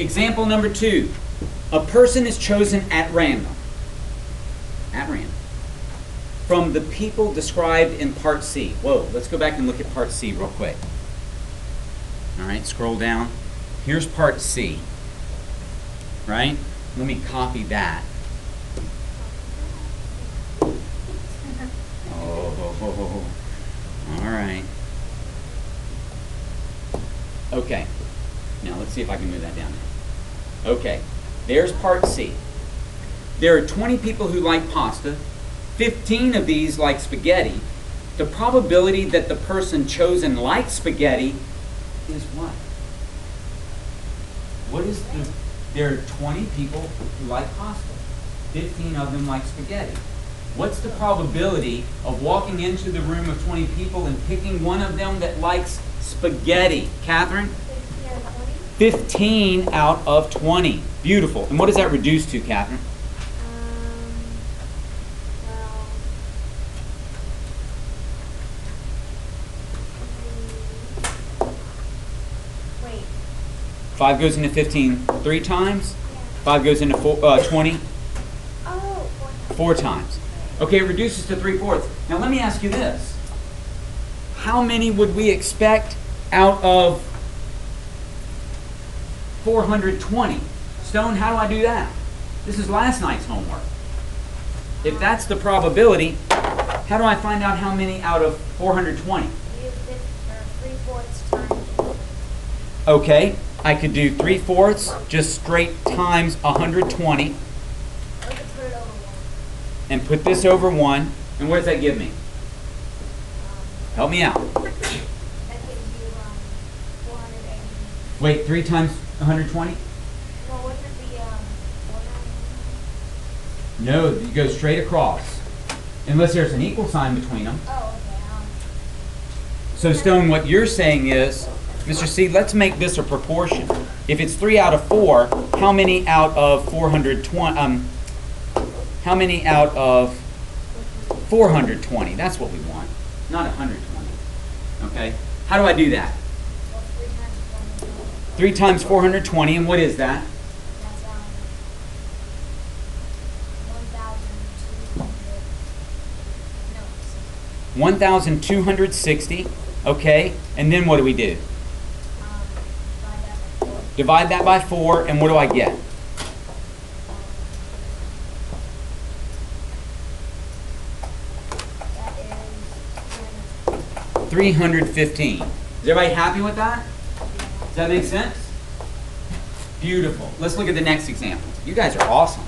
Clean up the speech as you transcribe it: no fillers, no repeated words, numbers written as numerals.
Example number 2. A person is chosen at random. From the people described in part C. Whoa, let's go back and look at part C real quick. All right, scroll down. Here's part C. Right? Let me copy that. Oh, all right. Okay. Now let's see if I can move that down there. Okay. There's part C. There are 20 people who like pasta. 15 of these like spaghetti. The probability that the person chosen likes spaghetti is what? What is the... There are 20 people who like pasta. 15 of them like spaghetti. What's the probability of walking into the room of 20 people and picking one of them that likes spaghetti? Catherine? 15 out of 20. Beautiful. And what does that reduce to, Catherine? Wait. 5 goes into 15 3 times. 5 goes into 20 Oh, 4 times. Okay, it reduces to 3/4. Now let me ask you this. How many would we expect out of 420? Stone, how do I do that? This is last night's homework. If that's the probability, how do I find out how many out of 420? you did 3/4 times. Okay, I could do 3/4 just straight times 120 Or you could put it over 1. and put this over 1. And what does that give me? Help me out. That gives you 480. Wait, 3 times 120? No, wouldn't it be 490? No, you go straight across. Unless there's an equal sign between them. Oh, okay. So Stone, what you're saying is, Mr. C, let's make this a proportion. If it's 3 out of 4, how many out of 420? How many out of 420? That's what we want, not 120. Okay. How do I do that? Well, 3 times 420. 3 times 420, and what is that? That's 1,200. No, 1,260. Okay. And then what do we do? divide that by 4. Divide that by 4, and what do I get? That is 315. Is everybody happy with that? Does that make sense? Beautiful. Let's look at the next example. You guys are awesome.